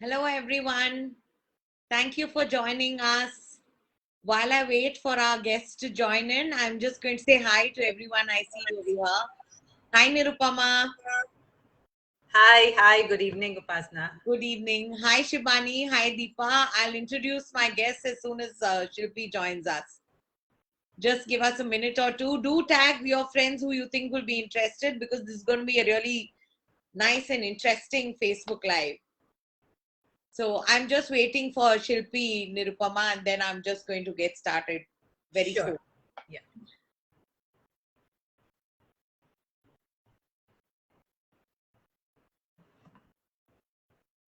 Hello, everyone. Thank you for joining us. While I wait for our guests to join in, I'm just going to say hi to everyone I see over here. Hi, Nirupama. Hi, good evening, Upasna. Good evening. Hi, Shibani. Hi, Deepa. I'll introduce my guests as soon as Shilpi joins us. Just give us a minute or two. Do tag your friends who you think will be interested because this is going to be a really nice and interesting Facebook Live. So I'm just waiting for Shilpi, Nirupama, and then I'm just going to get started very soon. Yeah.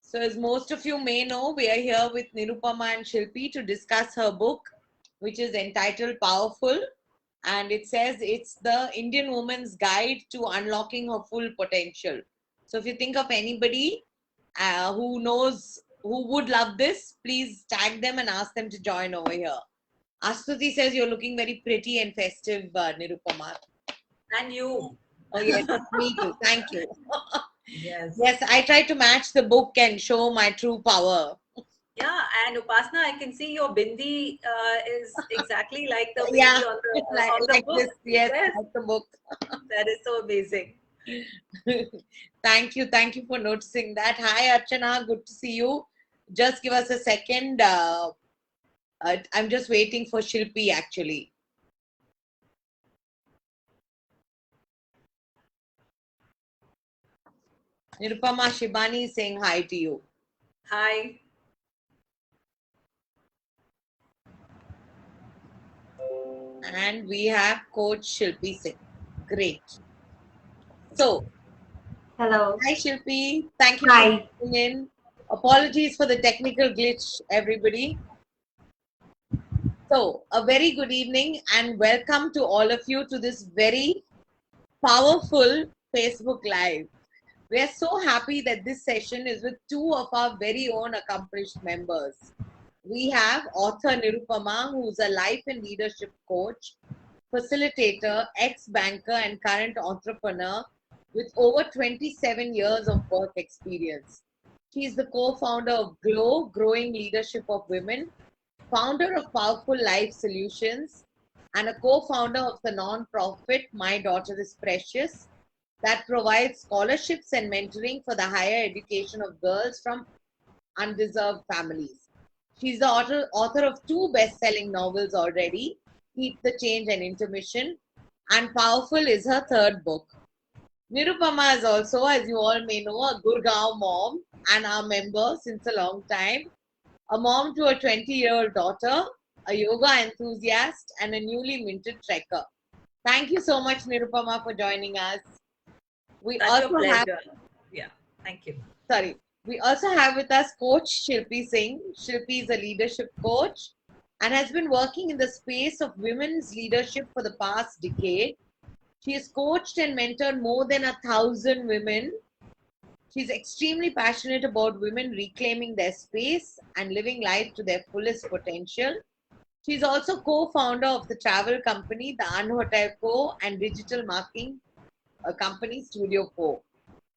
So as most of you may know, we are here with Nirupama and Shilpi to discuss her book, which is entitled Powerful. And it says it's the Indian woman's guide to unlocking her full potential. So if you think of anybody who would love this, please tag them and ask them to join over here. Astuti says you're looking very pretty and festive, Nirupama. And you. Oh, yes, me too. Thank you. Yes. Yes, I try to match the book and show my true power. Yeah, and Upasna, I can see your bindi is exactly like the bindi Yeah, on the, like, on the like book. this. Yes, Yes, like the book. that is so amazing. Thank you. Thank you for noticing that. Hi, Archana. Good to see you. Just give us a second. I'm just waiting for Shilpi actually. Nirupama Shibani is saying hi to you. Hi. And we have Coach Shilpi Singh. Great. So, Hello. hi Shilpi. Thank you for Hi. coming in. Apologies for the technical glitch, everybody. So, a very good evening and welcome to all of you to this very powerful Facebook Live. We are so happy that this session is with two of our very own accomplished members. We have author Nirupama, who's a life and leadership coach, facilitator, ex-banker and current entrepreneur with over 27 years of work experience. She is the co-founder of GLOW, Growing Leadership of Women, founder of Powerfulife Solutions, and a co-founder of the non-profit My Daughter is Precious that provides scholarships and mentoring for the higher education of girls from underserved families. She's the author of two best-selling novels already, Keep the Change and Intermission, and Powerful is her third book. Nirupama is also, as you all may know, a Gurgaon mom and our member since a long time, a mom to a 20-year-old daughter, a yoga enthusiast, and a newly minted trekker. Thank you so much, Nirupama, for joining us. We Such a also have, pleasure. Yeah, thank you. we also have with us Coach Shilpi Singh. Shilpi is a leadership coach and has been working in the space of women's leadership for the past decade. She has coached and mentored more than 1,000 women. She's extremely passionate about women reclaiming their space and living life to their fullest potential. She's also co-founder of the travel company, the Unhotel Co. and digital marketing company, Studio 4.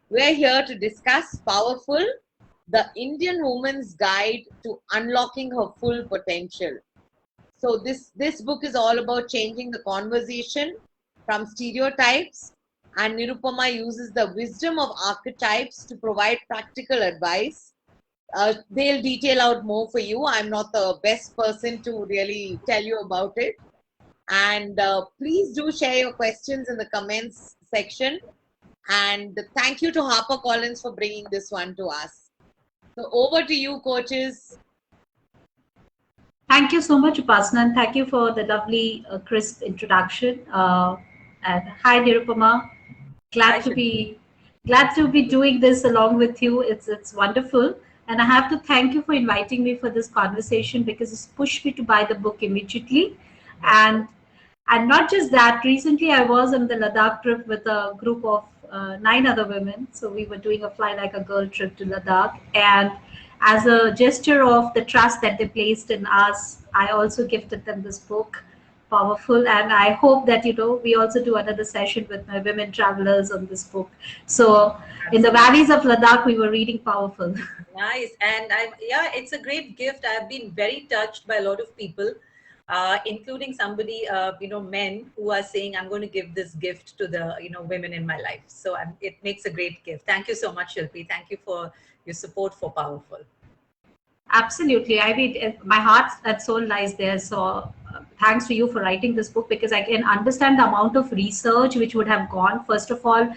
We're here to discuss Powerful, the Indian woman's guide to unlocking her full potential. So this book is all about changing the conversation from stereotypes, and Nirupama uses the wisdom of archetypes to provide practical advice. They'll detail out more for you. I'm not the best person to really tell you about it. And please do share your questions in the comments section. And thank you to HarperCollins for bringing this one to us. So over to you, coaches. Thank you so much, Upasana, and thank you for the lovely, crisp introduction. And hi, Nirupama. Hi, Glad to be doing this along with you. It's wonderful, and I have to thank you for inviting me for this conversation because it's pushed me to buy the book immediately, and and not just that. Recently, I was on the Ladakh trip with a group of 9 other women. So we were doing a fly like a girl trip to Ladakh, and as a gesture of the trust that they placed in us, I also gifted them this book, powerful, and I hope that we also do another session with my women travelers on this book. So in the Absolutely. valleys of Ladakh, we were reading Powerful. Nice. And yeah, it's a great gift. I've been very touched by a lot of people, including somebody, men who are saying, I'm going to give this gift to the, women in my life. So it makes a great gift. Thank you so much, Shilpi. Thank you for your support for Powerful. Absolutely. I mean, my heart and soul lies there. So, thanks to you for writing this book, because I can understand the amount of research which would have gone. First of all,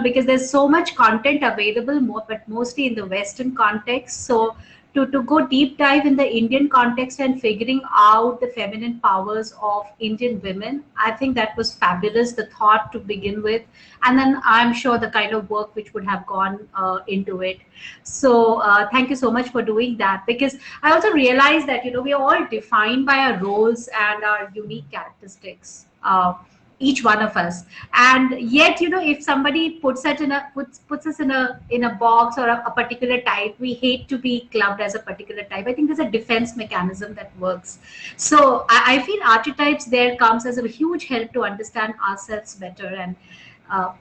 because there's so much content available, but mostly in the Western context. So, to go deep dive in the Indian context and figuring out the feminine powers of Indian women, I think that was fabulous. The thought to begin with, and then I'm sure the kind of work which would have gone into it. So thank you so much for doing that, because I also realize that we are all defined by our roles and our unique characteristics. Each one of us, and yet if somebody puts us in a box or a particular type, we hate to be clubbed as a particular type. I think there's a defense mechanism that works. So I feel Archetypes there comes as a huge help to understand ourselves better, and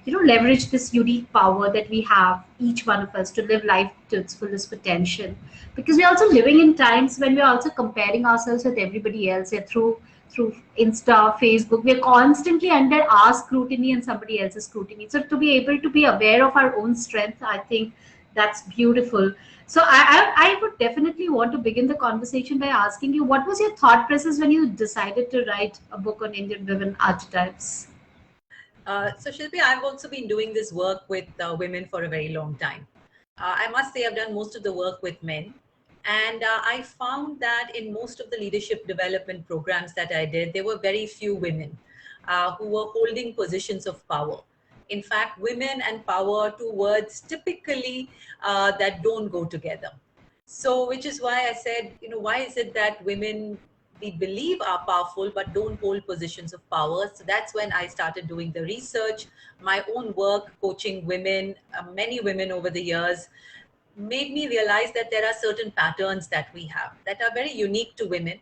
leverage this unique power that we have, each one of us, to live life to its fullest potential. Because we're also living in times when we're also comparing ourselves with everybody else, through Insta, Facebook. We're constantly under our scrutiny and somebody else's scrutiny. So to be able to be aware of our own strength, I think that's beautiful. So I would definitely want to begin the conversation by asking you, what was your thought process when you decided to write a book on Indian women archetypes? So Shilpi, I've also been doing this work with women for a very long time. I must say I've done most of the work with men. And I found that in most of the leadership development programs that I did, there were very few women who were holding positions of power. In fact, women and power are two words typically that don't go together. So, which is why I said, why is it that women we believe are powerful but don't hold positions of power? So that's when I started doing the research, my own work, coaching women, many women over the years, made me realize that there are certain patterns that we have that are very unique to women,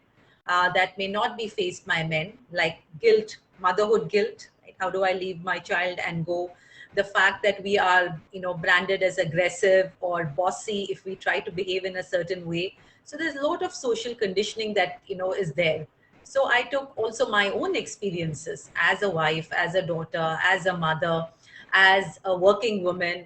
that may not be faced by men, like guilt, motherhood guilt. Right? How do I leave my child and go? The fact that we are, branded as aggressive or bossy if we try to behave in a certain way. So there's a lot of social conditioning that, is there. So I took also my own experiences as a wife, as a daughter, as a mother, as a working woman,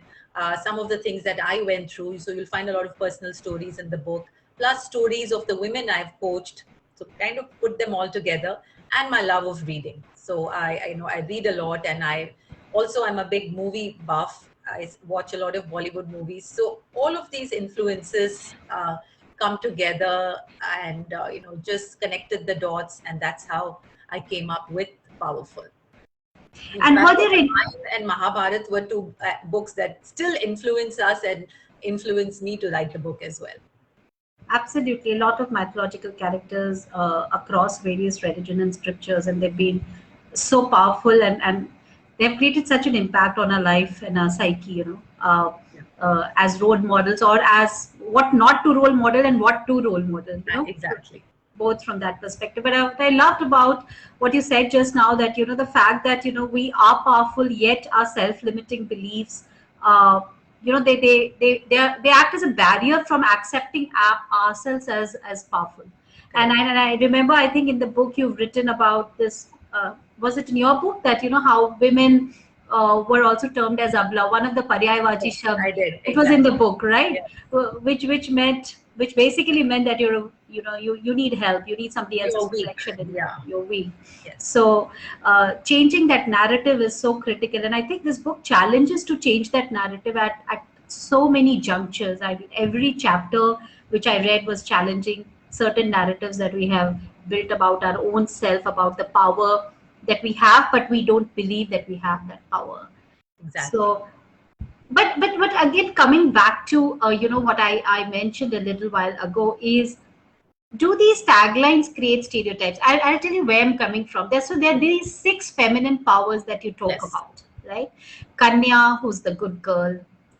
some of the things that I went through. So you'll find a lot of personal stories in the book, plus stories of the women I've coached. So kind of put them all together, and my love of reading. So I read a lot, and I'm a big movie buff. I watch a lot of Bollywood movies. So all of these influences come together, and just connected the dots, and that's how I came up with Powerful. In And fact, were there any, Ramayana and Mahabharat were two books that still influence us and influence me to write the book as well. absolutely, a lot of mythological characters across various religion and scriptures, and they've been so powerful, and they've created such an impact on our life and our psyche, as role models, or as what not to role model and what to role model, Exactly. both from that perspective. But what I loved about what you said just now, that the fact that we are powerful, yet our self-limiting beliefs, they act as a barrier from accepting ourselves as powerful. And I remember, I think in the book you've written about this. Was it in your book that how women were also termed as abla, one of the paryayvachi Yes, shabd? I did. It was in Exactly. the book, right? Yes. Which basically meant that you need help, you need somebody else's You're weak. protection, and Yeah. you're weak. Yes. So changing that narrative is so critical, and I think this book challenges to change that narrative at so many junctures. I mean, every chapter which I read was challenging certain narratives that we have built about our own self, about the power that we have, but we don't believe that we have that power. Exactly. So, but again, coming back to what I mentioned a little while ago is, do these taglines create stereotypes? I'll tell you where I'm coming from. There are these 6 feminine powers that you talk Yes. about, right? Kanya, who's the good girl;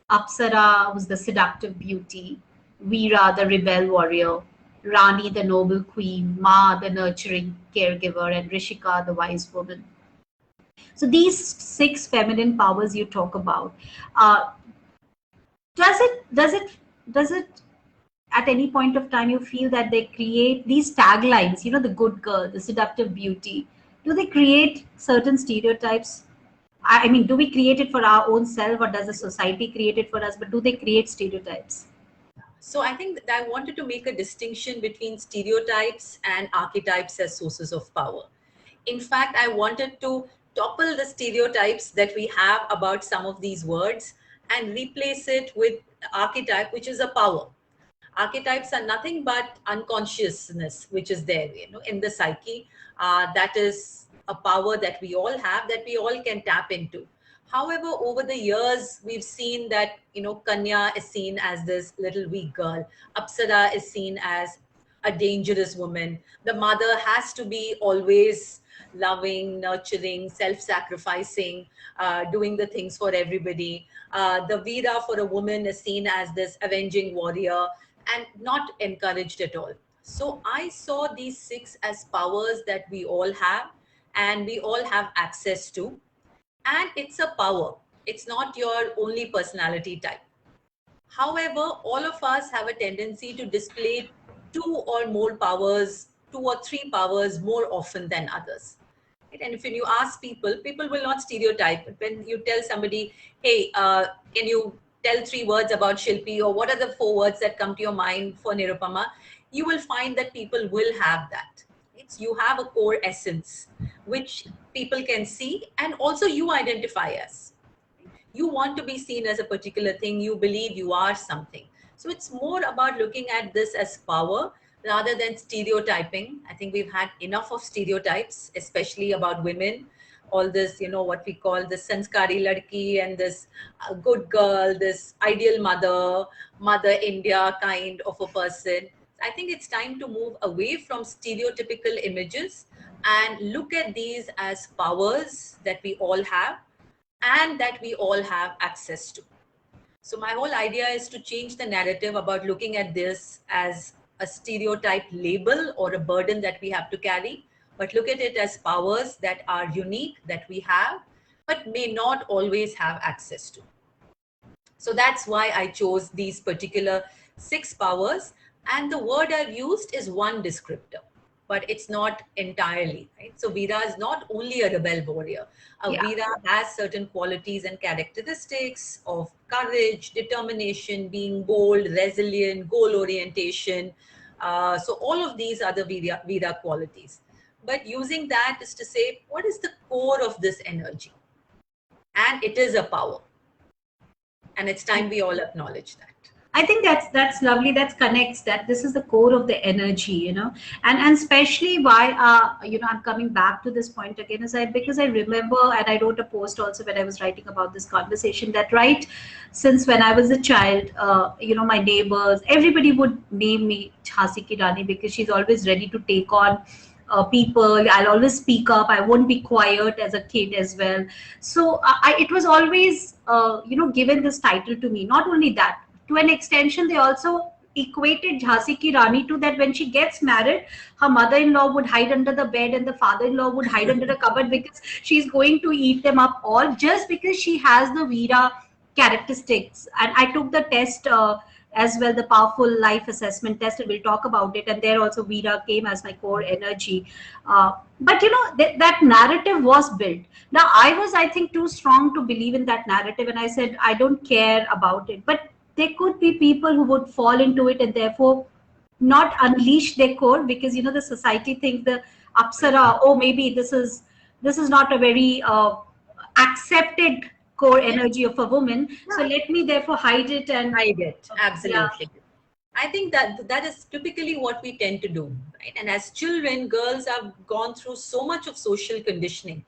Apsara, who's the seductive beauty; Veera, the rebel warrior; Rani, the noble queen, Ma, the nurturing caregiver, and Rishika, the wise woman. So these six feminine powers you talk about, uh, does it at any point of time you feel that they create these taglines, the good girl, the seductive beauty, do they create certain stereotypes? I mean, do we create it for our own self, or does the society create it for us? But do they create stereotypes? So I think that I wanted to make a distinction between stereotypes and archetypes as sources of power. In fact, I wanted to topple the stereotypes that we have about some of these words and replace it with archetype, which is a power. Archetypes are nothing but unconsciousness, which is there, in the psyche. That is a power that we all have, that we all can tap into. However, over the years, we've seen that, Kanya is seen as this little weak girl. Apsara is seen as a dangerous woman. The mother has to be always loving, nurturing, self-sacrificing, doing the things for everybody. The Veera for a woman is seen as this avenging warrior and not encouraged at all. So I saw these six as powers that we all have and we all have access to. And it's a power. It's not your only personality type. However, all of us have a tendency to display two or more powers, two or three powers more often than others. Right? And if you ask people, people will not stereotype. When you tell somebody, hey, can you tell three words about Shilpi, or what are the four words that come to your mind for Nirupama, you will find that people will have that. You have a core essence, which people can see and also you identify as. You want to be seen as a particular thing, you believe you are something. So it's more about looking at this as power rather than stereotyping. I think we've had enough of stereotypes, especially about women. All this, what we call the sanskari ladki, and this good girl, this ideal mother India kind of a person. I think it's time to move away from stereotypical images and look at these as powers that we all have and that we all have access to. So my whole idea is to change the narrative about looking at this as a stereotype label or a burden that we have to carry, but look at it as powers that are unique, that we have, but may not always have access to. So that's why I chose these particular six powers. And the word I've used is one descriptor, but it's not entirely, right? So Veera is not only a rebel warrior. A Yeah. Veera has certain qualities and characteristics of courage, determination, being bold, resilient, goal orientation. So all of these are the Veera qualities. But using that is to say, what is the core of this energy? And it is a power. And it's time we all acknowledge that. I think that's lovely. That connects that this is the core of the energy, and especially why I'm coming back to this point again is because I remember, and I wrote a post also when I was writing about this conversation, that right since when I was a child, my neighbors, everybody would name me Jhansi Ki Rani because she's always ready to take on people. I'll always speak up. I won't be quiet as a kid as well. So it was always given this title to me. Not only that, to an extension, they also equated Jhansi Ki Rani to that when she gets married, her mother-in-law would hide under the bed and the father-in-law would hide under the cupboard because she's going to eat them up all just because she has the Veera characteristics. And I took the test as well, the Powerfulife assessment test, and we'll talk about it. And there also Veera came as my core energy. But that narrative was built. Now I think, too strong to believe in that narrative, and I said I don't care about it. But there could be people who would fall into it and therefore not unleash their core because the society thinks the Apsara, oh, maybe this is not a very accepted core energy of a woman, so let me therefore hide it and hide it. Yeah. Absolutely. I think that is typically what we tend to do, right? And as children, girls have gone through so much of social conditioning.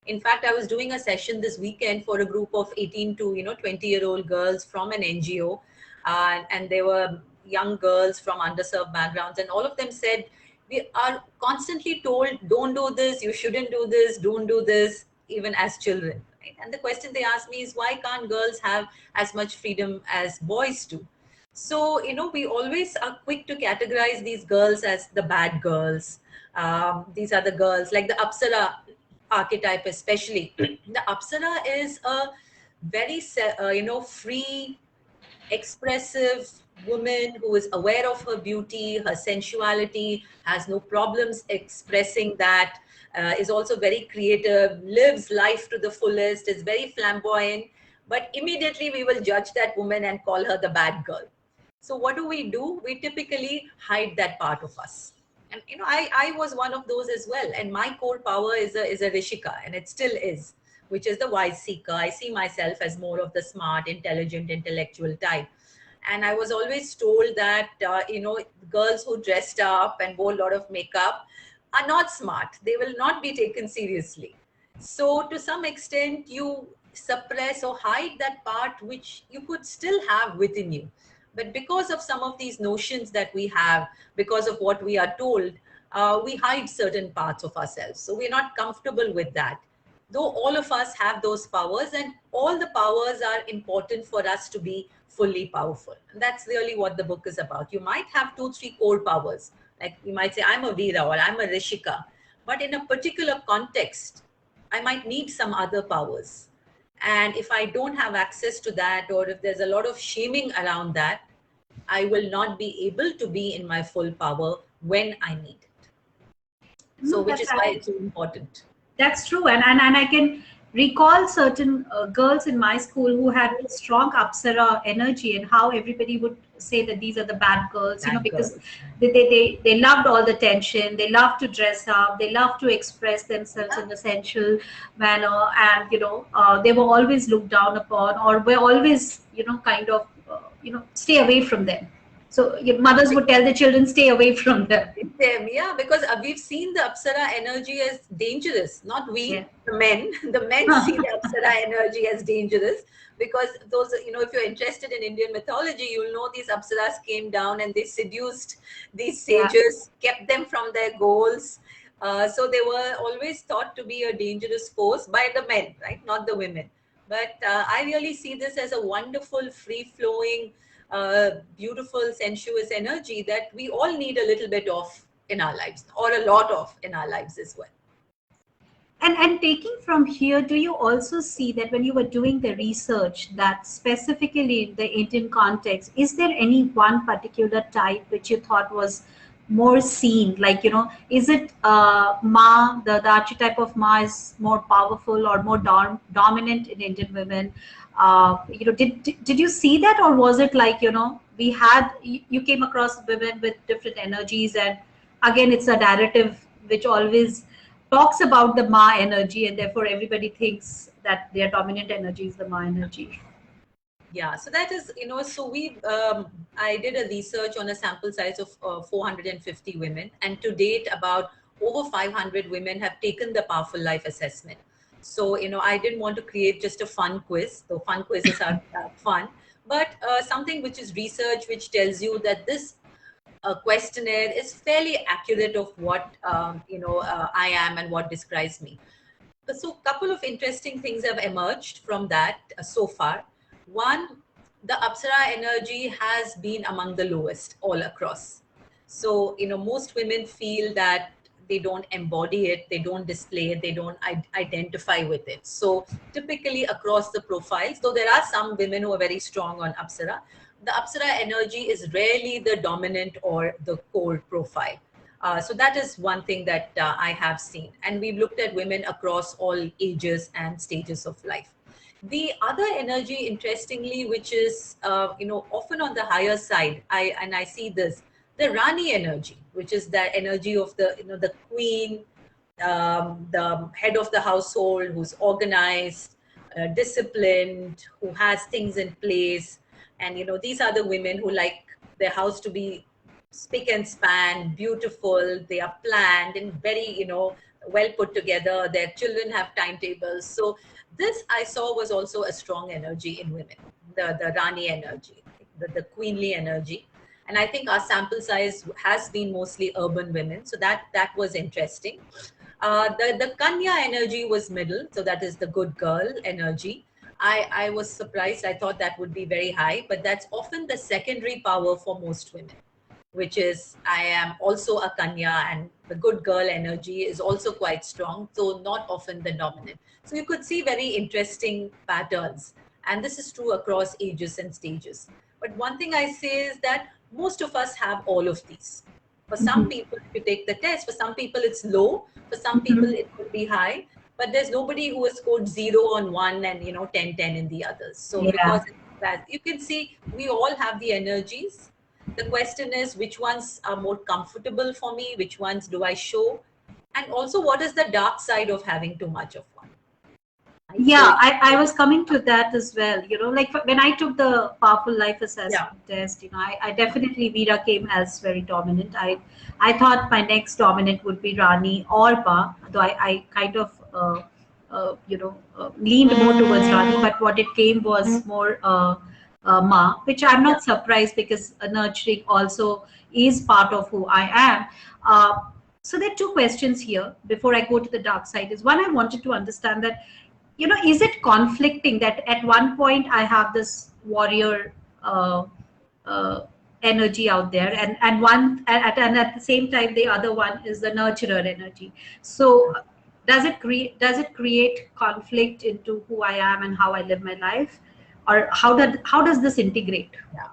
In fact, I was doing a session this weekend for a group of 18 to 20-year-old girls from an NGO, and they were young girls from underserved backgrounds, and all of them said we are constantly told, don't do this, you shouldn't do this, don't do this, even as children. Right? And the question they asked me is, why can't girls have as much freedom as boys do? So, we always are quick to categorize these girls as the bad girls. These are the girls, like the Apsara archetype, especially. The Apsara is a very, free, expressive woman who is aware of her beauty, her sensuality, has no problems expressing that, is also very creative, lives life to the fullest, is very flamboyant. But immediately we will judge that woman and call her the bad girl. So what do? We typically hide that part of us. And I was one of those as well. And my core power is a Rishika, and it still is, which is the wise seeker. I see myself as more of the smart, intelligent, intellectual type. And I was always told that, girls who dressed up and wore a lot of makeup are not smart. They will not be taken seriously. So, to some extent, you suppress or hide that part which you could still have within you. But because of some of these notions that we have, because of what we are told, we hide certain parts of ourselves. So, we're not comfortable with that, though all of us have those powers, and all the powers are important for us to be fully powerful. And that's really what the book is about. You might have 2 3 core powers, like you might say I'm a Veera or I'm a Rishika, but in a particular context I might need some other powers. And if I don't have access to that, or if there's a lot of shaming around that, I will not be able to be in my full power when I need it. So, No, which is why it's so important. that's true. And I can recall certain girls in my school who had strong Apsara energy, and how everybody would say that these are the bad girls, That because girl. they loved all the tension, they loved to dress up, they loved to express themselves Yeah. in a sensual manner, and they were always looked down upon, or were always, kind of, stay away from them. So your mothers would tell the children, stay away from them. Them, yeah, because we've seen the Apsara energy as dangerous. Not Yeah. we, the men. The men see the Apsara energy as dangerous because those, if you're interested in Indian mythology, you'll know these Apsaras came down and they seduced these Yeah. sages, kept them from their goals. So they were always thought to be a dangerous force by the men, right? Not the women. But I really see this as a wonderful, free flowing, beautiful, sensuous energy that we all need a little bit of in our lives, or a lot of in our lives as well. And taking from here, do you also see that when you were doing the research, that specifically in the Indian context, is there any one particular type which you thought was more seen? Like, is it Ma, the archetype of Ma is more powerful or more dominant in Indian women? Did you see that, or was it like, you came across women with different energies, and again, it's a narrative which always talks about the Ma energy, and therefore everybody thinks that their dominant energy is the Ma energy. Yeah, so that is, so I did a research on a sample size of 450 women, and to date, about over 500 women have taken the Powerfulife assessment. So, I didn't want to create just a fun quiz, though fun quizzes are fun, but something which is research, which tells you that this questionnaire is fairly accurate of what, I am and what describes me. So couple of interesting things have emerged from that so far. One, the Apsara energy has been among the lowest all across. So, most women feel that they don't embody it, they don't display it, they don't identify with it. So, typically across the profiles, though there are some women who are very strong on Apsara, the Apsara energy is rarely the dominant or the core profile. So that is one thing that I have seen. And we've looked at women across all ages and stages of life. The other energy, interestingly, which is often on the higher side, I see this, the Rani energy, which is the energy of the the queen, the head of the household, who's organized, disciplined, who has things in place, and these are the women who like their house to be spick and span, beautiful. They are planned and very, well put together. Their children have timetables. So this I saw was also a strong energy in women, the Rani energy, the queenly energy. And I think our sample size has been mostly urban women. So that was interesting. The Kanya energy was middle. So that is the good girl energy. I was surprised. I thought that would be very high, but that's often the secondary power for most women, which is I am also a Kanya, and the good girl energy is also quite strong, though not often the dominant. So you could see very interesting patterns. And this is true across ages and stages. But one thing I say is that most of us have all of these. For some Mhm. people, if you take the test, for some people it's low, for some people Mhm. it could be high, but there's nobody who has scored 0 on one and 10 in the others. So because Yeah. it's that, you can see we all have the energies. The question is which ones are more comfortable for me, which ones do I show, and also what is the dark side of having too much of one, right? So Yeah, it's I was coming to that as well. Like when I took the Powerful Life yeah, Assessment test, I definitely Veera came as very dominant. I thought my next dominant would be Rani or Pa, though I kind of leaned more towards Rani, but what it came was more Ma, which I'm yeah. not surprised because nurturing also is part of who I am. Uh, so there are two questions here before I go to the dark side. Is one, I wanted to understand that, is it conflicting that at one point I have this warrior uh, uh, energy out there, and at the same time the other one is the nurturer energy. So does it create conflict into who I am and how I live my life, or how does this integrate? Yeah.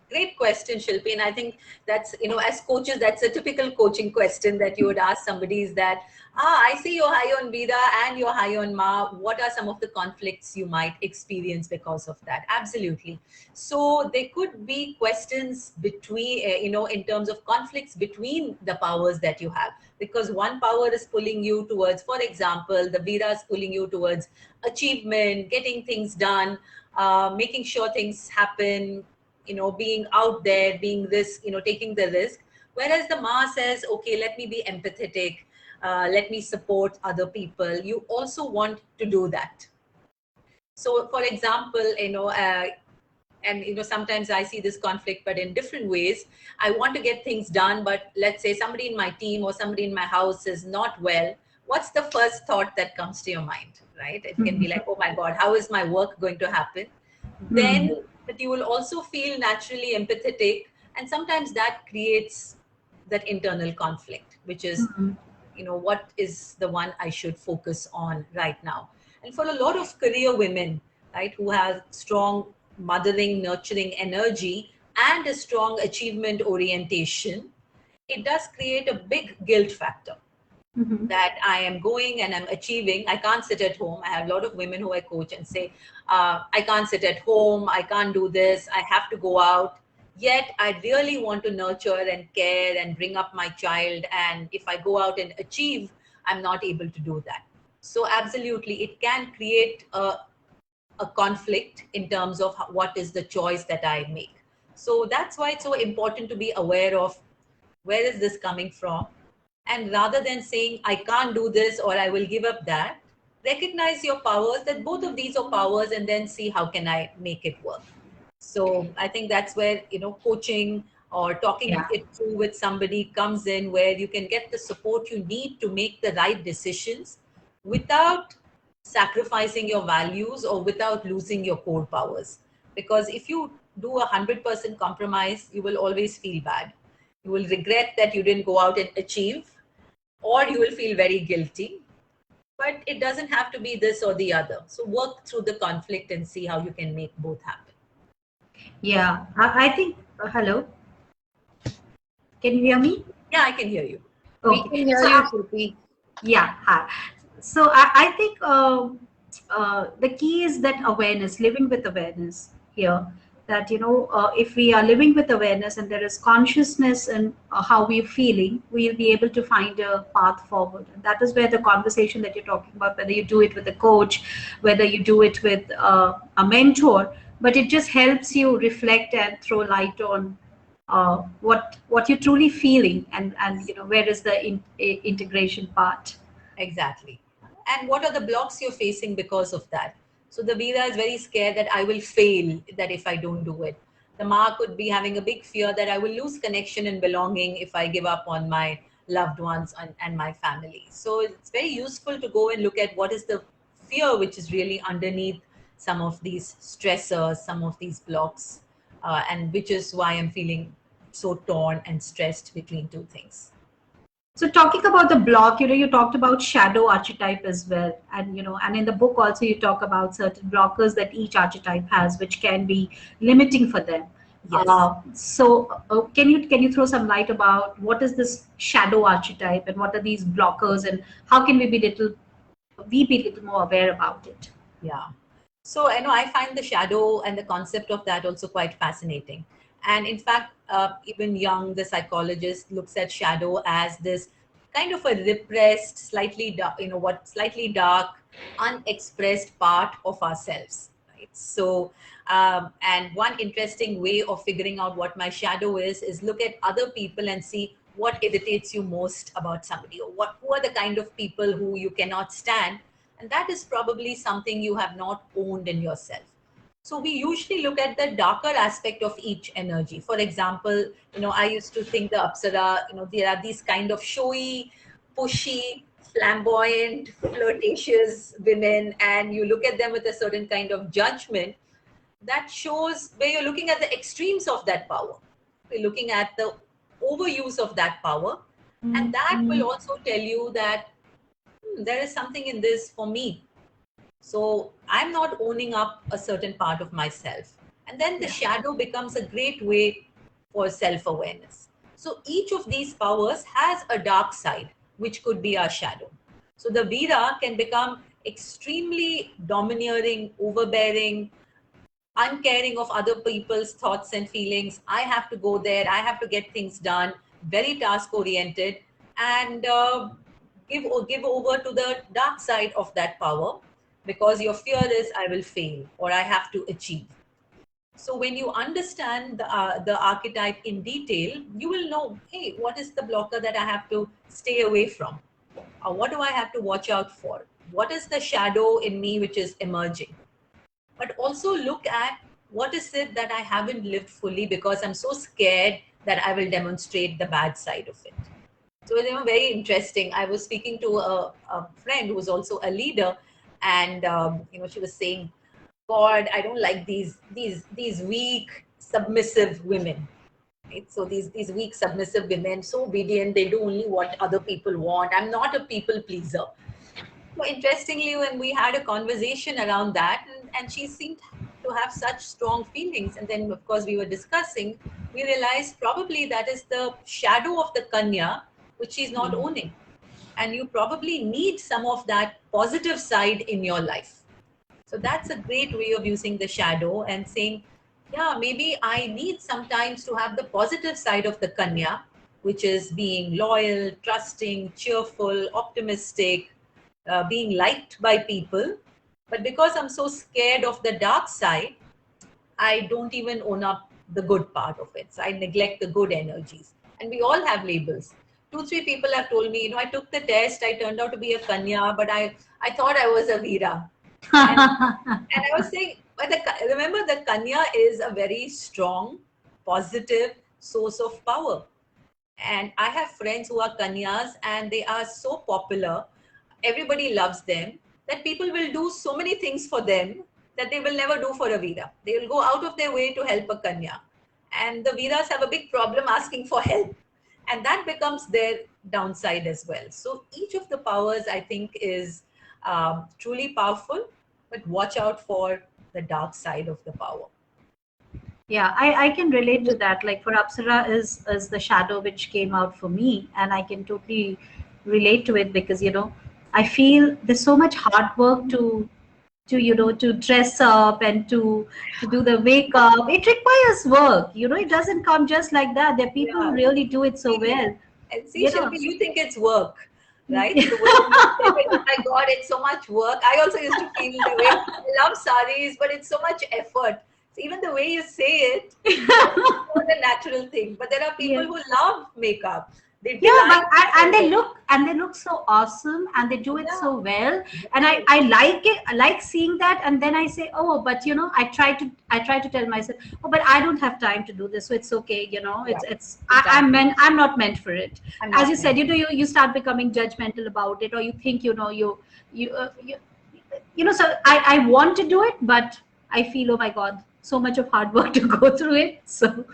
Great question, Shilpi. And I think that's, as coaches, that's a typical coaching question that you would ask somebody is that, I see you're high on Vida and you're high on Ma. What are some of the conflicts you might experience because of that? Absolutely. So there could be questions between, in terms of conflicts between the powers that you have. Because one power is pulling you towards, for example, the Vida is pulling you towards achievement, getting things done, making sure things happen, being out there, being risk, taking the risk. Whereas the Ma says, okay, let me be empathetic, let me support other people. You also want to do that. So, for example, and sometimes I see this conflict, but in different ways. I want to get things done, but let's say somebody in my team or somebody in my house is not well. What's the first thought that comes to your mind, right? It can be like, oh my God, how is my work going to happen? Then, Hmm. but you will also feel naturally empathetic, and sometimes that creates that internal conflict, which is, Hmm. what is the one I should focus on right now. And for a lot of career women, right, who have strong mothering, nurturing energy and a strong achievement orientation, it does create a big guilt factor Hmm. that I am going and I'm achieving. I can't sit at home. I have a lot of women who I coach and say, I can't sit at home. I can't do this. I have to go out. Yet I really want to nurture and care and bring up my child. And if I go out and achieve, I'm not able to do that. So, absolutely, it can create a conflict in terms of what is the choice that I make. So, that's why it's so important to be aware of where is this coming from, and rather than saying, I can't do this or I will give up that, recognize your powers, that both of these are powers, and then see how can I make it work. So I think that's where, coaching or talking Yeah. it through with somebody comes in, where you can get the support you need to make the right decisions without sacrificing your values or without losing your core powers. Because if you do 100% compromise, you will always feel bad. You will regret that you didn't go out and achieve, or you will feel very guilty. But it doesn't have to be this or the other. So work through the conflict and see how you can make both happen. Yeah, I think. Hello, can you hear me? Yeah, I can hear you. We Okay, can hear so you, Shilpi. yeah, hi. So I think the key is that awareness, living with awareness here. That if we are living with awareness and there is consciousness in how we're feeling, we'll be able to find a path forward. And that is where the conversation that you're talking about, whether you do it with a coach, whether you do it with a mentor, but it just helps you reflect and throw light on what you're truly feeling, and where is the integration part. Exactly. And what are the blocks you're facing because of that? So the Veera is very scared that I will fail, that if I don't do it. The Ma could be having a big fear that I will lose connection and belonging if I give up on my loved ones and my family. So it's very useful to go and look at what is the fear which is really underneath some of these stressors, some of these blocks, and which is why I'm feeling so torn and stressed between two things. So talking about the block, you talked about shadow archetype as well. And, and in the book also you talk about certain blockers that each archetype has, which can be limiting for them. Yes. Can you throw some light about what is this shadow archetype and what are these blockers and how can we be little more aware about it? Yeah. So I find the shadow and the concept of that also quite fascinating. And in fact, even Jung, the psychologist, looks at shadow as this kind of a repressed, slightly dark, unexpressed part of ourselves. Right. So, and one interesting way of figuring out what my shadow is look at other people and see what irritates you most about somebody, or who are the kind of people who you cannot stand. And that is probably something you have not owned in yourself. So we usually look at the darker aspect of each energy. For example, I used to think the Apsara, there are these kind of showy, pushy, flamboyant, flirtatious women, and you look at them with a certain kind of judgment that shows where you're looking at the extremes of that power. We're looking at the overuse of that power. And that will also tell you that there is something in this for me. So I'm not owning up a certain part of myself. And then the shadow becomes a great way for self-awareness. So each of these powers has a dark side, which could be our shadow. So the Veera can become extremely domineering, overbearing, uncaring of other people's thoughts and feelings. I have to go there, I have to get things done, very task oriented, and give over to the dark side of that power, because your fear is I will fail or I have to achieve. So when you understand the archetype in detail, you will know, hey, what is the blocker that I have to stay away from? Or what do I have to watch out for? What is the shadow in me which is emerging? But also look at what is it that I haven't lived fully because I'm so scared that I will demonstrate the bad side of it. So it was very interesting. I was speaking to a friend who was also a leader, and she was saying, God, I don't like these weak, submissive women. Right? So these weak, submissive women, so obedient, they do only what other people want. I'm not a people pleaser. So interestingly, when we had a conversation around that, and she seemed to have such strong feelings, and then of course we were discussing, we realized probably that is the shadow of the Kanya, which she's not owning. And you probably need some of that positive side in your life. So that's a great way of using the shadow and saying, yeah, maybe I need sometimes to have the positive side of the Kanya, which is being loyal, trusting, cheerful, optimistic, being liked by people. But because I'm so scared of the dark side, I don't even own up the good part of it. So I neglect the good energies. And we all have labels. 2-3 people have told me, I took the test, I turned out to be a Kanya, but I thought I was a Veera. And I was saying, remember the Kanya is a very strong, positive source of power. And I have friends who are Kanyas and they are so popular. Everybody loves them, that people will do so many things for them that they will never do for a Veera. They will go out of their way to help a Kanya. And the Veeras have a big problem asking for help. And that becomes their downside as well. So each of the powers, I think, is truly powerful, but watch out for the dark side of the power. Yeah, I can relate to that. Like for Apsara is the shadow which came out for me, and I can totally relate to it because I feel there's so much hard work to to dress up and to do the makeup. It requires work. It doesn't come just like that. There are people who really do it so well. And see, Shilpi, you think it's work, right? The way you say, oh my God, it's so much work. I also used to feel the way I love saris, but it's so much effort. So even the way you say it, it's not a natural thing. But there are people who love makeup. They they look so awesome and they do it so well, and I like it. I like seeing that, and then I say, oh, but I try to tell myself, oh, but I don't have time to do this, so it's okay. It's exactly. I'm not meant for it. As you said, you start becoming judgmental about it, or you think so I want to do it, but I feel, oh my God, so much of hard work to go through it. So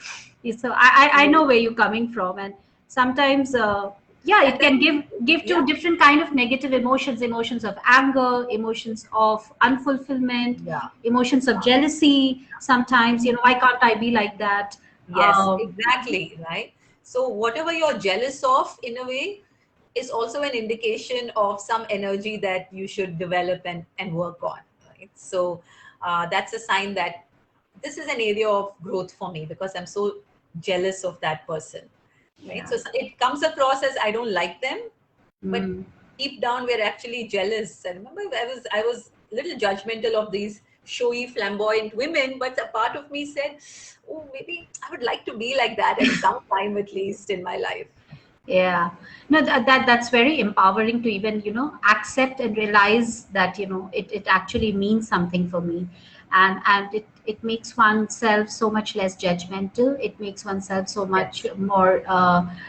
I know where you're coming from. And sometimes, yeah, And it can give yeah, to different kind of negative emotions of anger, emotions of unfulfillment, yeah, emotions of jealousy. Sometimes, why can't I be like that? yes, exactly, right. So whatever you're jealous of, in a way, is also an indication of some energy that you should develop and work on, right? So that's a sign that this is an area of growth for me, because I'm so jealous of that person, right? Yeah. So it comes across as I don't like them, but Mm. deep down we're actually jealous. I remember I was a little judgmental of these showy, flamboyant women, but a part of me said, oh, maybe I would like to be like that at some time, at least in my life. Yeah, no, that's very empowering to even, accept and realize that, it actually means something for me. And it makes oneself so much less judgmental. It makes oneself so much Yes, more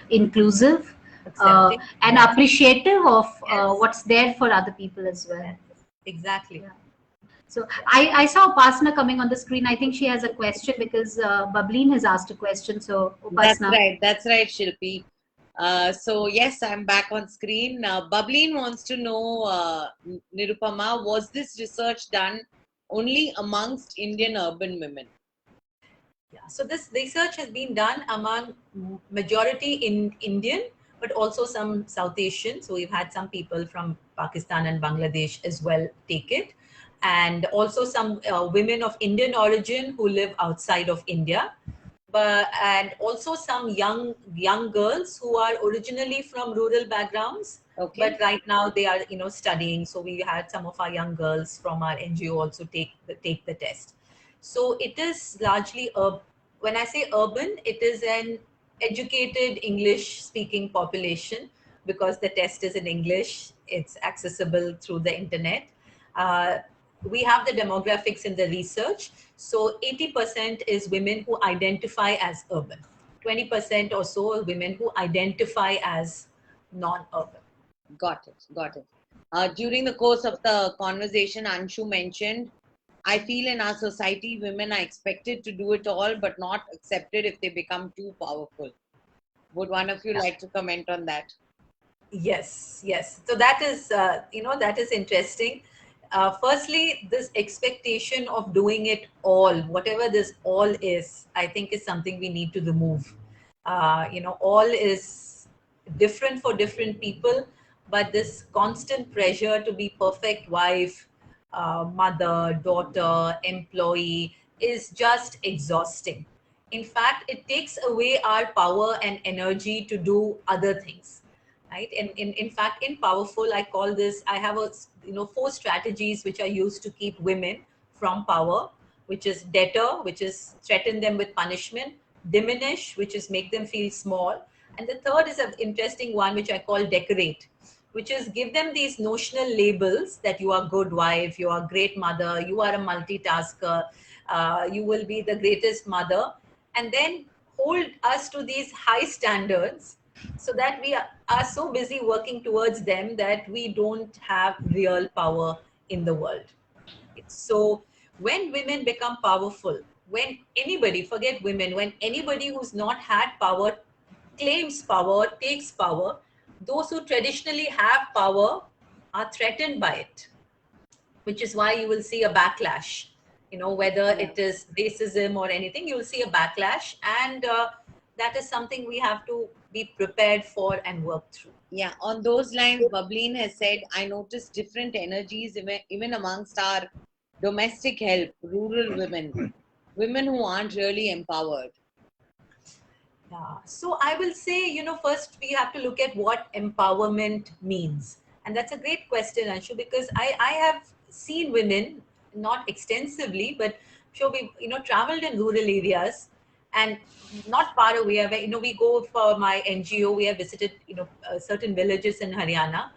inclusive, accepting. and Yes, appreciative of yes, what's there for other people as well. yes, exactly. Yeah. So Yeah. I saw Upasna coming on the screen. I think she has a question because Bableen has asked a question. So That's Upasna. right. That's right, Shilpi. So yes, I'm back on screen. Bableen wants to know, Nirupama, was this research done only amongst Indian urban women? Yeah. So this research has been done among majority in Indian, but also some South Asian. So we've had some people from Pakistan and Bangladesh as well take it, and also some women of Indian origin who live outside of India, but and also some young girls who are originally from rural backgrounds, but Okay. right now they are studying. So we had some of our young girls from our NGO also take the test. So it is largely when I say urban, it is an educated English speaking population, because the test is in English. It's accessible through the internet. Uh, we have the demographics in the research. So 80% is women who identify as urban, 20% or so are women who identify as non-urban. Got it. Got it. During the course of the conversation, Anshu mentioned, I feel in our society, women are expected to do it all, but not accepted if they become too powerful. Would one of you like to comment on that? Yes, yes. So that is, that is interesting. Firstly, this expectation of doing it all, whatever this all is, I think is something we need to remove. All is different for different people, but this constant pressure to be perfect wife, mother, daughter, employee is just exhausting. In fact, it takes away our power and energy to do other things, right? And in fact, in Powerful, I call this, I have a 4 strategies which are used to keep women from power, which is deter, which is threaten them with punishment; diminish, which is make them feel small; and the third is an interesting one which I call decorate, which is give them these notional labels that you are good wife, you are great mother, you are a multitasker, you will be the greatest mother, and then hold us to these high standards, so that we are so busy working towards them that we don't have real power in the world. So when women become powerful, when anybody, forget women, when anybody who's not had power claims power, takes power, those who traditionally have power are threatened by it, which is why you will see a backlash. Whether Yeah. it is racism or anything, you will see a backlash, and that is something we have to be prepared for and work through. Yeah, on those lines, Bableen has said, I noticed different energies even amongst our domestic help, rural women, women who aren't really empowered. Yeah. So I will say, first we have to look at what empowerment means. And that's a great question, Anshu, because I have seen women, not extensively, but sure we, traveled in rural areas and not far away. We go for my NGO, we have visited, certain villages in Haryana.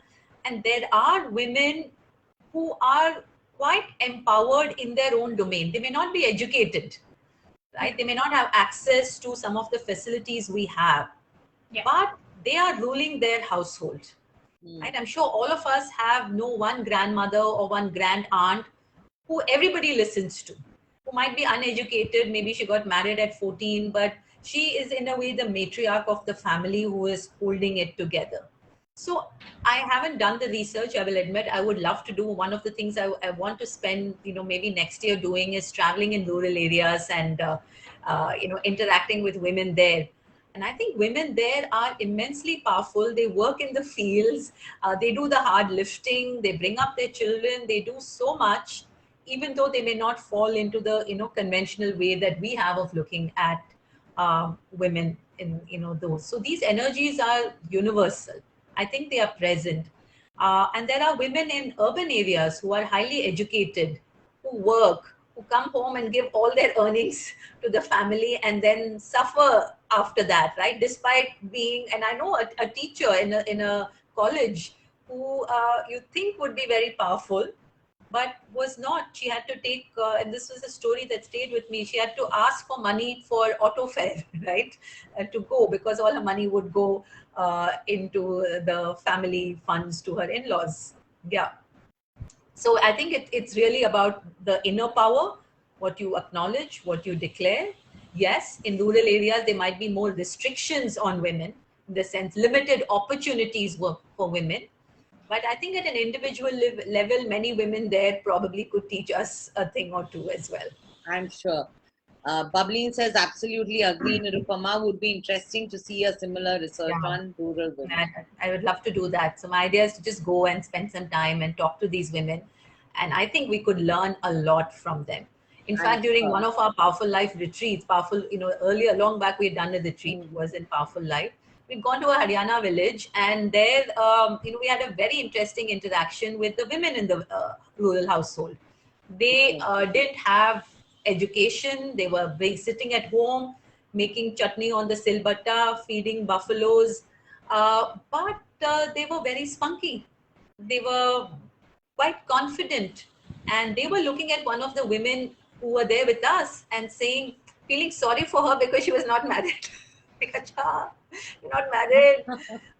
And there are women who are quite empowered in their own domain. They may not be educated, right? They may not have access to some of the facilities we have, Yeah. but they are ruling their household. right? I'm sure all of us have one grandmother or one grand aunt who everybody listens to, who might be uneducated. Maybe she got married at 14, but she is in a way the matriarch of the family who is holding it together. So I haven't done the research, I will admit. I would love to do. One of the things I want to spend, maybe next year doing is traveling in rural areas and, interacting with women there. And I think women there are immensely powerful. They work in the fields, they do the hard lifting, they bring up their children, they do so much, even though they may not fall into the conventional way that we have of looking at women in those. So these energies are universal. I think they are present, and there are women in urban areas who are highly educated, who work, who come home and give all their earnings to the family and then suffer after that, right? Despite being, and I know a teacher in a college who you think would be very powerful, but was not. She had to take, and this was a story that stayed with me. She had to ask for money for auto fare, right, to go, because all her money would go into the family funds to her in-laws. Yeah. So I think it's really about the inner power, what you acknowledge, what you declare. Yes, in rural areas, there might be more restrictions on women, in the sense limited opportunities for women. But I think at an individual level, many women there probably could teach us a thing or two as well. I'm sure. Bubbling says, absolutely agree, Nirupama. Would be interesting to see a similar research on rural women. I would love to do that. So my idea is to just go and spend some time and talk to these women. And I think we could learn a lot from them. In fact, during one of our Powerfulife retreats, earlier, long back, we had done a retreat, was in Powerfulife. We'd gone to a Haryana village, and there, we had a very interesting interaction with the women in the rural household. They didn't have education. They were sitting at home, making chutney on the silbatta, feeding buffaloes. But they were very spunky. They were quite confident. And they were looking at one of the women who were there with us and saying, feeling sorry for her because she was not married. Like, acha, you're not married.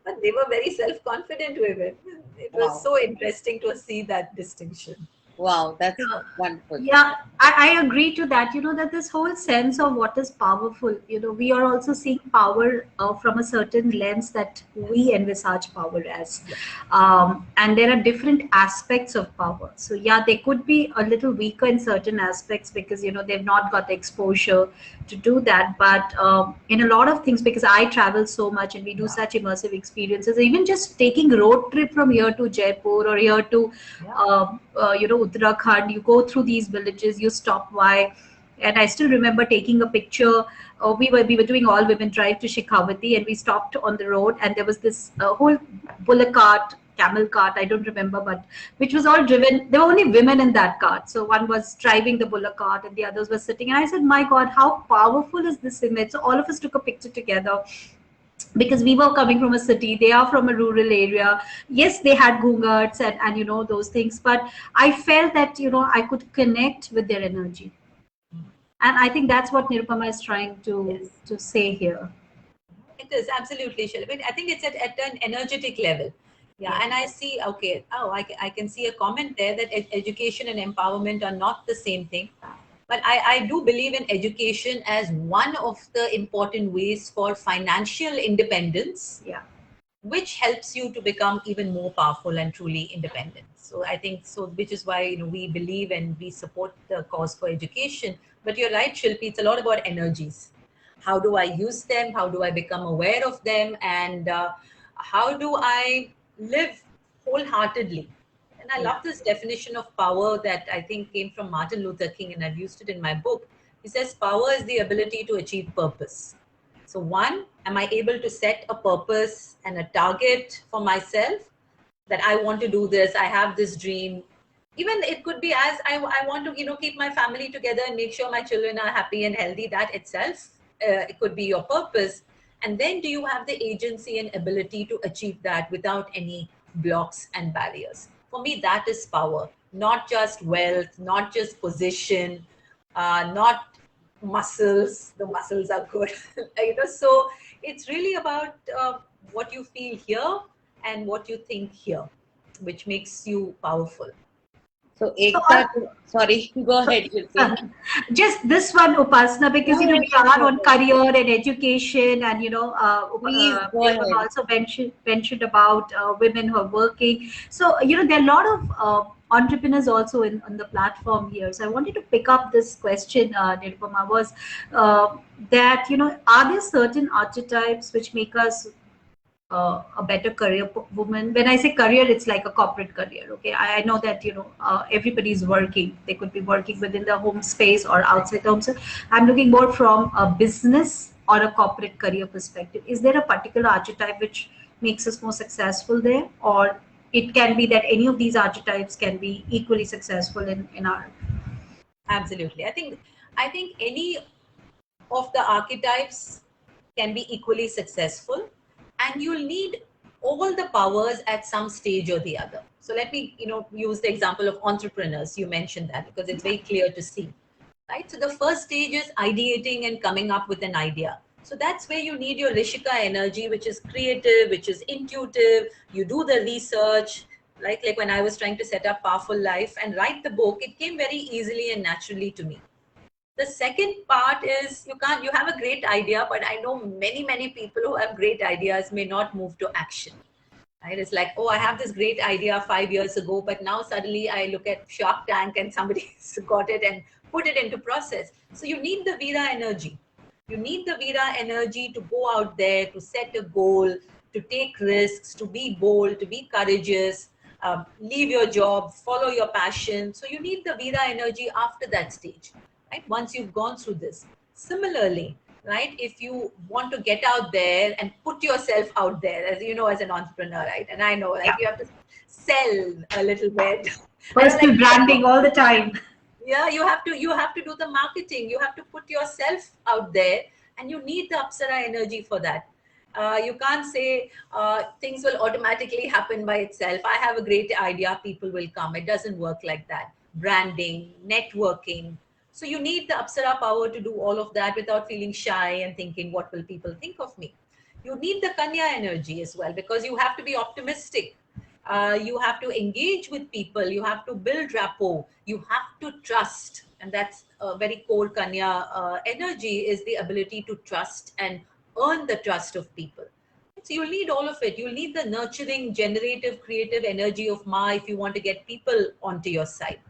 But they were very self-confident women. It was so interesting to see that distinction. Wow, that's wonderful. Yeah, I agree to that. That this whole sense of what is powerful, we are also seeing power from a certain lens that we envisage power as. And there are different aspects of power. So, yeah, they could be a little weaker in certain aspects because, they've not got the exposure to do that. But in a lot of things, because I travel so much and we do such immersive experiences, even just taking road trip from here to Jaipur or here to, Uttarakhand, you go through these villages, you stop by, and I still remember taking a picture. We were doing all women drive to Shekhawati, and we stopped on the road, and there was this whole bullock cart, camel cart, I don't remember, but which was all driven. There were only women in that cart, so one was driving the bullock cart, and the others were sitting. And I said, "My God, how powerful is this image?" So all of us took a picture together, because we were coming from a city, they are from a rural area. Yes, they had ghungats and those things, but I felt that I could connect with their energy, and I think that's what Nirupama is trying to say here. It is absolutely, Shilpi. I think it's at an energetic level. Yeah, and I see, okay, I can see a comment there that education and empowerment are not the same thing. But I do believe in education as one of the important ways for financial independence, which helps you to become even more powerful and truly independent. So I think so, which is why we believe and we support the cause for education. But you're right, Shilpi, it's a lot about energies. How do I use them? How do I become aware of them? And how do I live wholeheartedly? And I love this definition of power that I think came from Martin Luther King, and I've used it in my book. He says, power is the ability to achieve purpose. So one, am I able to set a purpose and a target for myself that I want to do this, I have this dream. Even it could be as I want to, keep my family together and make sure my children are happy and healthy. That itself, it could be your purpose. And then do you have the agency and ability to achieve that without any blocks and barriers? For me, that is power, not just wealth, not just position, not muscles. The muscles are good. So it's really about what you feel here and what you think here, which makes you powerful. So, So, Ekta, sorry, go ahead, Shilpi. just this one, Upasana, because Go we ahead, are go on ahead. career and education, and Please go Nirupama ahead. also mentioned about women who are working. So there are a lot of entrepreneurs also on the platform here. So I wanted to pick up this question, Nirupama, was that are there certain archetypes which make us a better career woman? When I say career, it's like a corporate career. Okay, I know that everybody is working. They could be working within the home space or outside the home space. I'm looking more from a business or a corporate career perspective. Is there a particular archetype which makes us more successful there, or it can be that any of these archetypes can be equally successful in our? Absolutely. I think any of the archetypes can be equally successful, and you'll need all the powers at some stage or the other. So let me use the example of entrepreneurs. You mentioned that because it's very clear to see, right? So the first stage is ideating and coming up with an idea. So that's where you need your Rishika energy, which is creative, which is intuitive. You do the research. Like when I was trying to set up Powerfulife and write the book, it came very easily and naturally to me. The second part is you have a great idea, but I know many people who have great ideas may not move to action, right? It's like, oh, I have this great idea 5 years ago, but now suddenly I look at Shark Tank and somebody's got it and put it into process. So you need the Vira energy. You need the Vira energy to go out there, to set a goal, to take risks, to be bold, to be courageous, leave your job, follow your passion. So you need the Vira energy after that stage, right? Once you've gone through this. Similarly, right, if you want to get out there and put yourself out there, as you know, as an entrepreneur, right? And I know, like, Yeah, you have to sell a little bit. I know, personal like, branding all the time. yeah, you have to do the marketing. You have to put yourself out there, and you need the Apsara energy for that. You can't say things will automatically happen by itself. I have a great idea, people will come. It doesn't work like that. Branding, networking. So you need the Apsara power to do all of that without feeling shy and thinking, what will people think of me? You need the Kanya energy as well, because you have to be optimistic. You have to engage with people. You have to build rapport. You have to trust. And that's a very core Kanya energy, is the ability to trust and earn the trust of people. So you'll need all of it. You'll need the nurturing, generative, creative energy of Ma if you want to get people onto your side.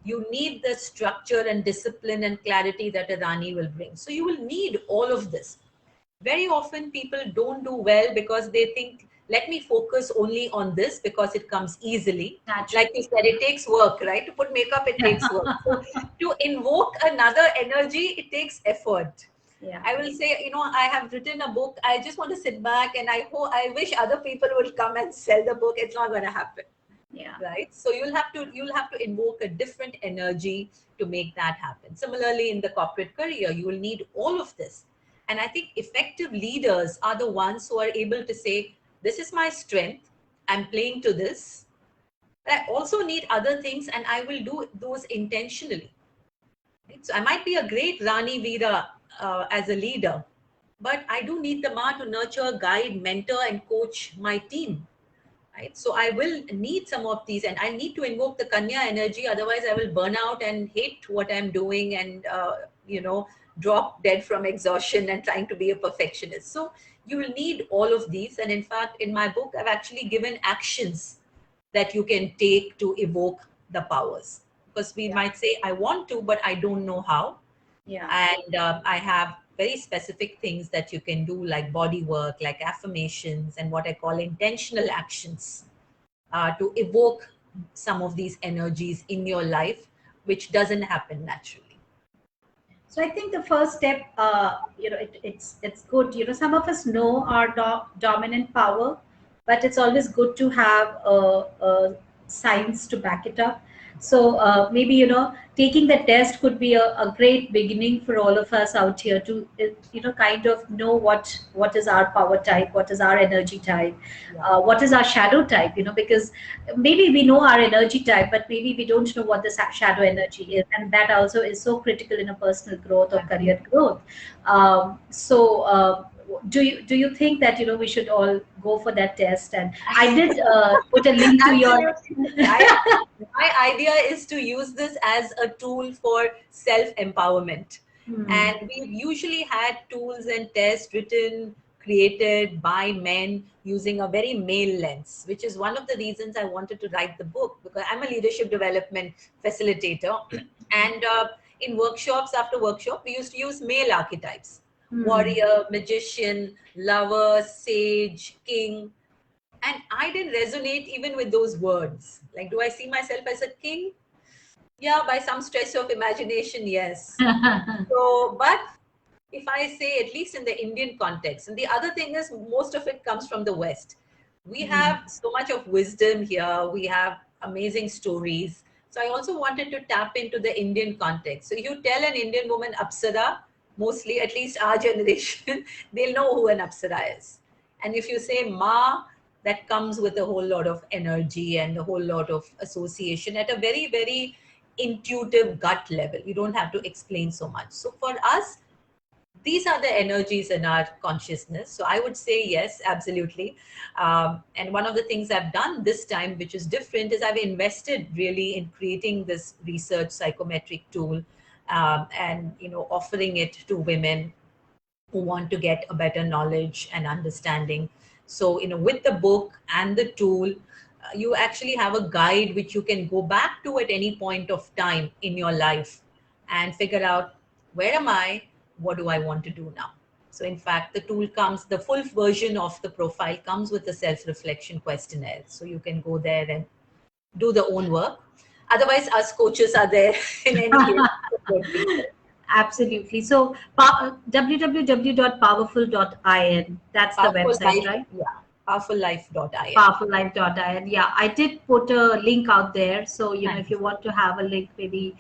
You need the structure and discipline and clarity that a Rani will bring. So you will need all of this. Very often people don't do well because they think, let me focus only on this because it comes easily. Naturally. Like you said, it takes work, right? To put makeup, it takes work. So to invoke another energy, it takes effort. Yeah. I will say, I have written a book. I just want to sit back and I wish other people would come and sell the book. It's not going to happen. Yeah. Right. So you'll have to invoke a different energy to make that happen. Similarly, in the corporate career, you will need all of this. And I think effective leaders are the ones who are able to say, this is my strength. I'm playing to this. But I also need other things, and I will do those intentionally. Right? So I might be a great Rani Veera as a leader, but I do need the Ma to nurture, guide, mentor, and coach my team. Right? So I will need some of these, and I need to invoke the Kanya energy. Otherwise, I will burn out and hate what I'm doing, and drop dead from exhaustion and trying to be a perfectionist. So you will need all of these. And in fact, in my book, I've actually given actions that you can take to evoke the powers. Because we might say, I want to, but I don't know how. Yeah. And I have very specific things that you can do, like body work, like affirmations, and what I call intentional actions to evoke some of these energies in your life, which doesn't happen naturally. So I think the first step, it's good. Some of us know our dominant power, but it's always good to have science to back it up. So maybe taking the test could be a great beginning for all of us out here to kind of know what is our power type, what is our energy type, what is our shadow type. Because maybe we know our energy type, but maybe we don't know what the shadow energy is, and that also is so critical in a personal growth or career growth. So do you think that we should all go for that test? And I did put a link to your. Absolutely. My idea is to use this as a tool for self-empowerment. And we've usually had tools and tests written, created by men using a very male lens, which is one of the reasons I wanted to write the book, because I'm a leadership development facilitator. And in workshops after workshop, we used to use male archetypes: warrior, magician, lover, sage, king. And I didn't resonate even with those words. Like, do I see myself as a king? Yeah, by some stretch of imagination, yes. So, but if I say, at least in the Indian context, and the other thing is, most of it comes from the West. We have so much of wisdom here. We have amazing stories. So I also wanted to tap into the Indian context. So you tell an Indian woman Apsara, mostly, at least our generation, they'll know who an Apsara is. And if you say Ma, that comes with a whole lot of energy and a whole lot of association at a very, very intuitive gut level. You don't have to explain so much. So for us, these are the energies in our consciousness. So I would say yes, absolutely. And one of the things I've done this time, which is different, is I've invested really in creating this research psychometric tool, and offering it to women who want to get a better knowledge and understanding. So with the book and the tool, you actually have a guide which you can go back to at any point of time in your life and figure out, where am I? What do I want to do now? So in fact, the tool comes, the full version of the profile comes with a self-reflection questionnaire. So you can go there and do the own work. Otherwise, us coaches are there in any case. Absolutely. So www.powerful.in, that's the website, right? Yeah, powerfulife.in. Powerfulife.in. Yeah, I did put a link out there. So, if you want to have a link, maybe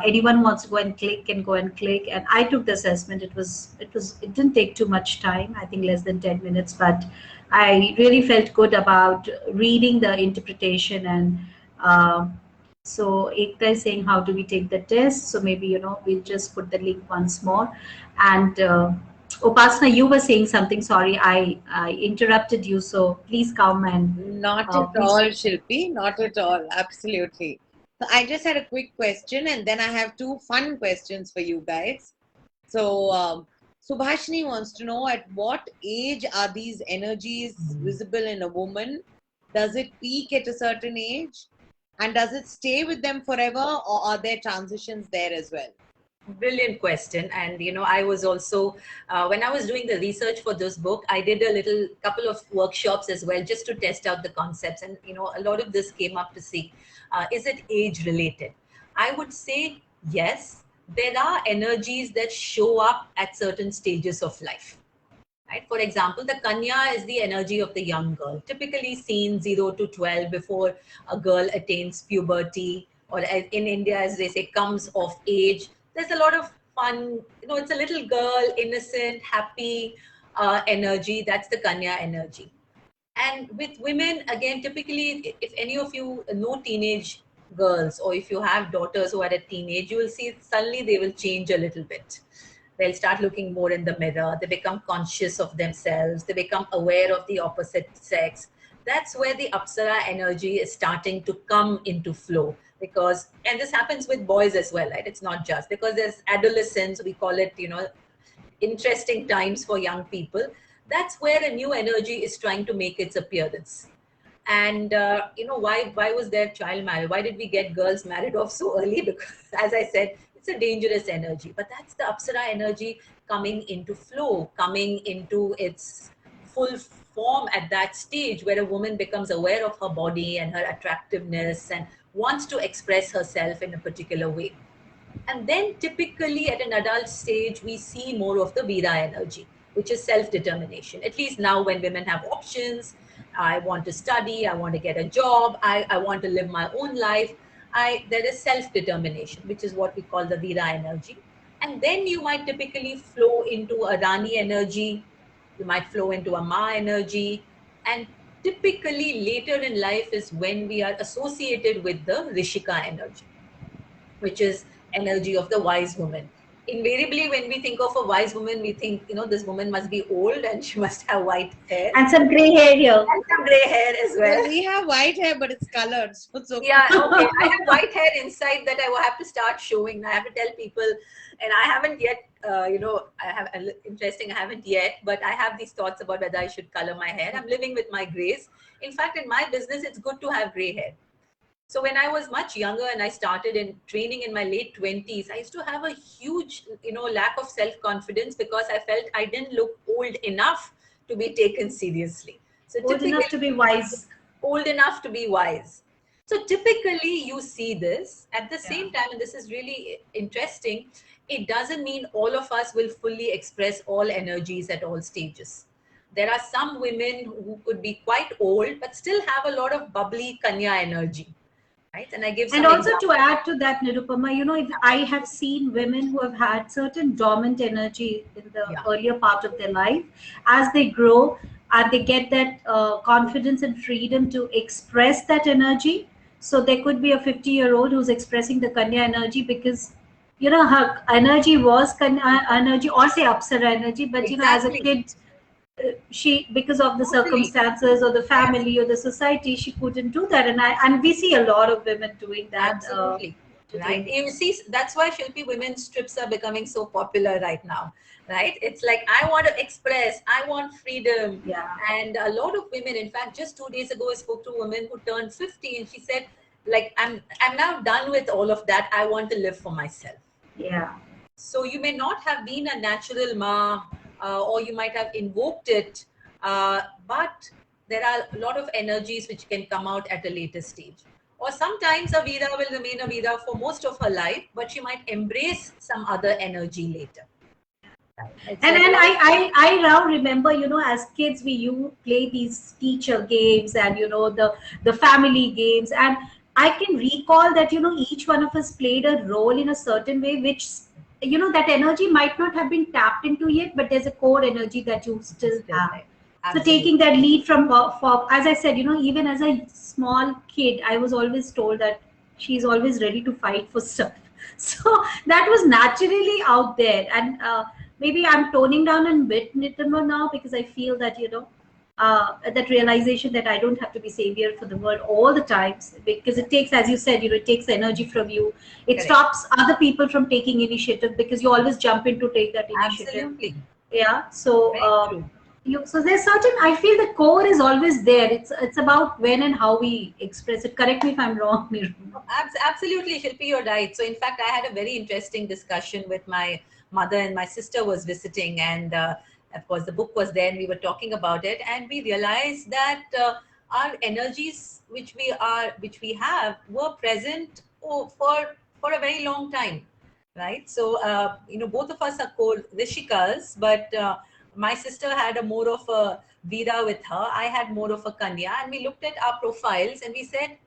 anyone wants to go and click, can go and click. And I took the assessment. It didn't take too much time. I think less than 10 minutes, but I really felt good about reading the interpretation. And so Ekta is saying, how do we take the test? So maybe, we'll just put the link once more. And Upasana, you were saying something. Sorry, I interrupted you. So please come and. Not at all, Shilpi. Not at all. Absolutely. So I just had a quick question, and then I have two fun questions for you guys. So Subhashini wants to know, at what age are these energies visible in a woman? Does it peak at a certain age? And does it stay with them forever, or are there transitions there as well? Brilliant question. And I was also, when I was doing the research for this book, I did a couple of workshops as well, just to test out the concepts. And a lot of this came up to see, is it age related? I would say yes. There are energies that show up at certain stages of life. Right? For example, the Kanya is the energy of the young girl, typically seen 0 to 12, before a girl attains puberty, or in India, as they say, comes of age. There's a lot of fun, it's a little girl, innocent, happy energy. That's the Kanya energy. And with women, again, typically, if any of you know teenage girls, or if you have daughters who are at teenage, you will see suddenly they will change a little bit. They'll start looking more in the mirror. They become conscious of themselves. They become aware of the opposite sex. That's where the Apsara energy is starting to come into flow. And this happens with boys as well, right? It's not just because there's adolescence, we call it, interesting times for young people. That's where a new energy is trying to make its appearance. And, why was there child marriage? Why did we get girls married off so early? Because, as I said, it's a dangerous energy. But that's the Apsara energy coming into flow, coming into its full form at that stage, where a woman becomes aware of her body and her attractiveness and wants to express herself in a particular way. And then typically at an adult stage, we see more of the Veera energy, which is self-determination. At least now, when women have options, I want to study, I want to get a job, I want to live my own life. There is self-determination, which is what we call the Veera energy. And then you might typically flow into a Rani energy, you might flow into a Ma energy. And typically later in life is when we are associated with the Rishika energy, which is energy of the wise woman. invariably, when we think of a wise woman, we think, this woman must be old and she must have white hair. And some gray hair here. And some gray hair as well. Well, we have white hair, but it's colored. So it's okay. Yeah, okay. I have white hair inside that I will have to start showing. I have to tell people, and I haven't yet, I haven't yet, but I have these thoughts about whether I should color my hair. I'm living with my grays. In fact, in my business, it's good to have gray hair. So when I was much younger and I started in training in my late 20s, I used to have a huge, lack of self-confidence because I felt I didn't look old enough to be taken seriously. So Old enough to be wise. Old enough to be wise. So typically you see this at the same time, and this is really interesting. It doesn't mean all of us will fully express all energies at all stages. There are some women who could be quite old, but still have a lot of bubbly Kanya energy. Right? And I give some also examples. to add to that, Nirupama, I have seen women who have had certain dormant energy in the earlier part of their life. As they grow and they get that confidence and freedom to express that energy. So there could be a 50-year-old who's expressing the Kanya energy because, her energy was Kanya energy, or say Apsara energy, but as a kid, she, because of the circumstances or the family or the society, she couldn't do that, and we see a lot of women doing that. Absolutely. Right. You see, that's why Shilpi women's strips are becoming so popular right now. Right. It's like, I want to express, I want freedom. Yeah. And a lot of women, in fact, just 2 days ago, I spoke to a woman who turned 50 and she said, like, I'm now done with all of that. I want to live for myself. Yeah. So you may not have been a natural ma, or you might have invoked it, but there are a lot of energies which can come out at a later stage. Or sometimes a Veera will remain a Veera for most of her life, but she might embrace some other energy later. I now remember, as kids, we play these teacher games and, the family games. And I can recall that, each one of us played a role in a certain way, which, that energy might not have been tapped into yet, but there's a core energy that you still have. So taking that lead from, as I said, even as a small kid, I was always told that she's always ready to fight for stuff. So that was naturally out there. And maybe I'm toning down a bit Nirupama now because I feel that, that realization that I don't have to be savior for the world all the times, because it takes, as you said, it takes energy from you. It stops other people from taking initiative because you always jump in to take that initiative. Absolutely. Yeah. So so there's certain, I feel the core is always there. It's about when and how we express it. Correct me if I'm wrong, Nirupama. Absolutely, Shilpi, you're right. So in fact, I had a very interesting discussion with my mother, and my sister was visiting, and of course the book was there and we were talking about it, and we realized that our energies which we have were present for a very long time, right? So both of us are called Rishikas, but my sister had a more of a Veera with her. I had more of a Kanya, and we looked at our profiles and we said,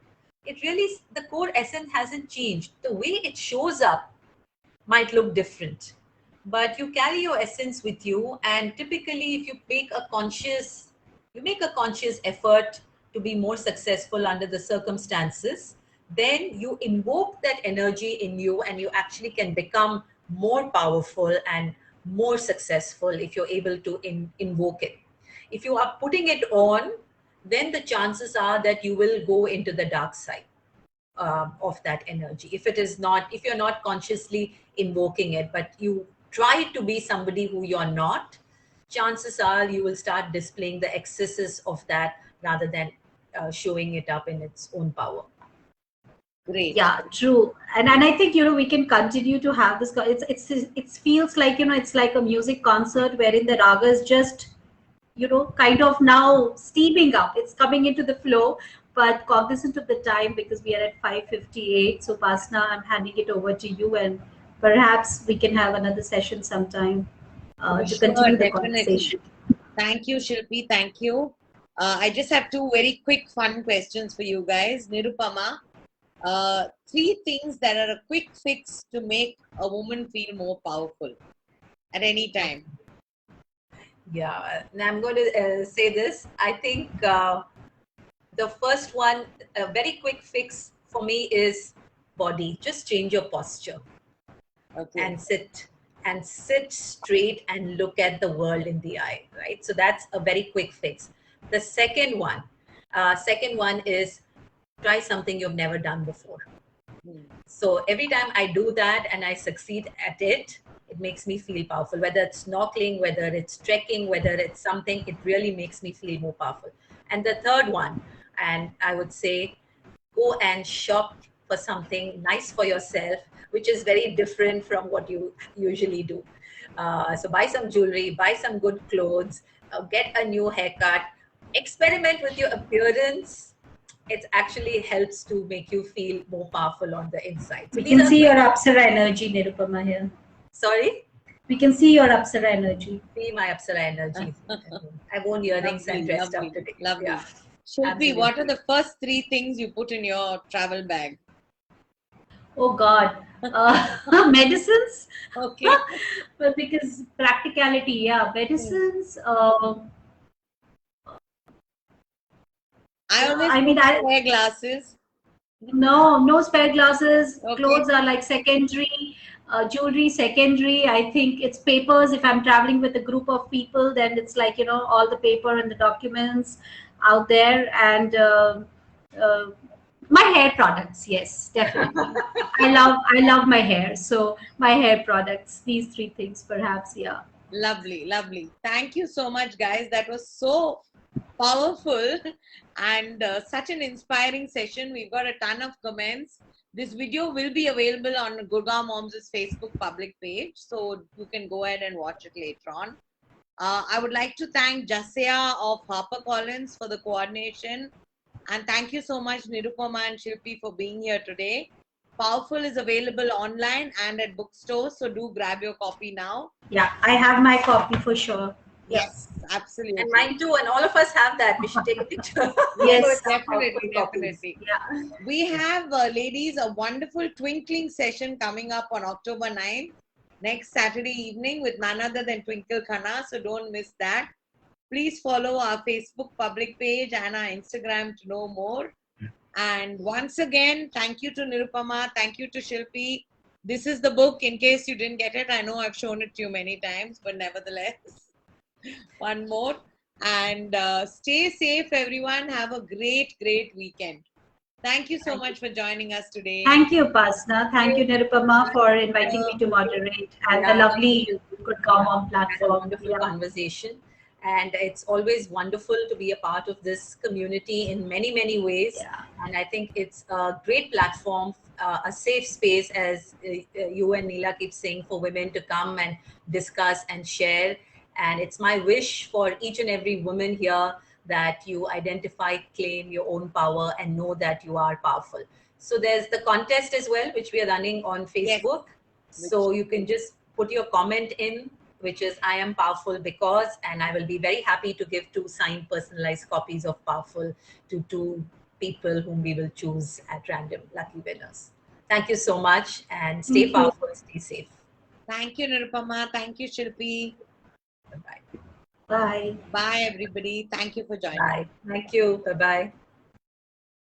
it really, the core essence hasn't changed. The way it shows up might look different, but you carry your essence with you. And typically, if you make a conscious effort to be more successful under the circumstances, then you invoke that energy in you, and you actually can become more powerful and more successful if you're able to invoke it. If you are putting it on, then the chances are that you will go into the dark side of that energy. If you're not consciously invoking it, but you try to be somebody who you're not, chances are you will start displaying the excesses of that rather than showing it up in its own power. Great. Yeah, true. And I think, we can continue to have this. It feels like, it's like a music concert wherein the raga is just, kind of now steaming up. It's coming into the flow, but cognizant of the time, because we are at 5:58. So Pasna, I'm handing it over to you, and perhaps we can have another session sometime to continue the conversation. Thank you, Shilpi. Thank you. I just have two very quick, fun questions for you guys. Nirupama, 3 things that are a quick fix to make a woman feel more powerful at any time. Yeah, and I'm going to say this. I think the first one, a very quick fix for me, is body. Just change your posture and sit. and sit straight and look at the world in the eye, right? So that's a very quick fix. The second one is try something you've never done before. So every time I do that and I succeed at it, it makes me feel powerful. Whether it's snorkeling, whether it's trekking, whether it's something, it really makes me feel more powerful. And the third one, and I would say, go and shop for something nice for yourself, which is very different from what you usually do. So buy some jewelry, buy some good clothes, get a new haircut, experiment with your appearance. It actually helps to make you feel more powerful on the inside. So we can see your Apsara energy, Nirupama, here. Sorry? We can see your Apsara energy. See my Apsara energy. I wore earrings and dressed up today. Lovely. Yeah. Shilpi, Absolutely. what are the first 3 things you put in your travel bag? Oh God, medicines. Okay. Well, because practicality, yeah, medicines. I always I mean, wear glasses. no spare glasses. Okay. Clothes are like secondary. Jewelry secondary. I think it's papers. If I'm traveling with a group of people, then it's like, you know, all the paper and the documents out there, and my hair products. Yes, definitely. I love my hair. So my hair products. These 3 things, perhaps. Yeah. Lovely, lovely. Thank you so much, guys. That was so powerful and such an inspiring session. We've got a ton of comments. This video will be available on Gurgaon Moms' Facebook public page, so you can go ahead and watch it later on. I would like to thank Jasya of HarperCollins for the coordination, and thank you so much, Nirupama and Shilpi, for being here today. Powerful is available online and at bookstores, so do grab your copy now. Yeah, I have my copy for sure. Yes, absolutely. And mine too, and all of us have that. We should take a picture. Yes, definitely, definitely. Yeah. We have, ladies, a wonderful twinkling session coming up on October 9th, next Saturday evening with none other than Twinkle Khanna, so don't miss that. Please follow our Facebook public page and our Instagram to know more. And once again, thank you to Nirupama, thank you to Shilpi. This is the book, in case you didn't get it. I know I've shown it to you many times, but nevertheless, one more. And stay safe, everyone. Have a great, great weekend. Thank you so much for joining us today. Thank you, Pasna. Thank you, Nirupama, for inviting me to moderate, and the lovely Gurgaon Mom platform. A wonderful conversation. And it's always wonderful to be a part of this community in many, many ways. Yeah. And I think it's a great platform, a safe space, as you and Neela keep saying, for women to come and discuss and share. And it's my wish for each and every woman here that you identify, claim your own power, and know that you are powerful. So there's the contest as well, which we are running on Facebook. Yes. So you can just put your comment in, which is I am powerful because, and I will be very happy to give 2 signed personalized copies of Powerful to 2 people whom we will choose at random, lucky winners. Thank you so much, and stay powerful, stay safe. Thank you, Nirupama. Thank you, Shilpi. Bye-bye. Bye. Bye, everybody. Thank you for joining. Bye. Thank you. Bye-bye.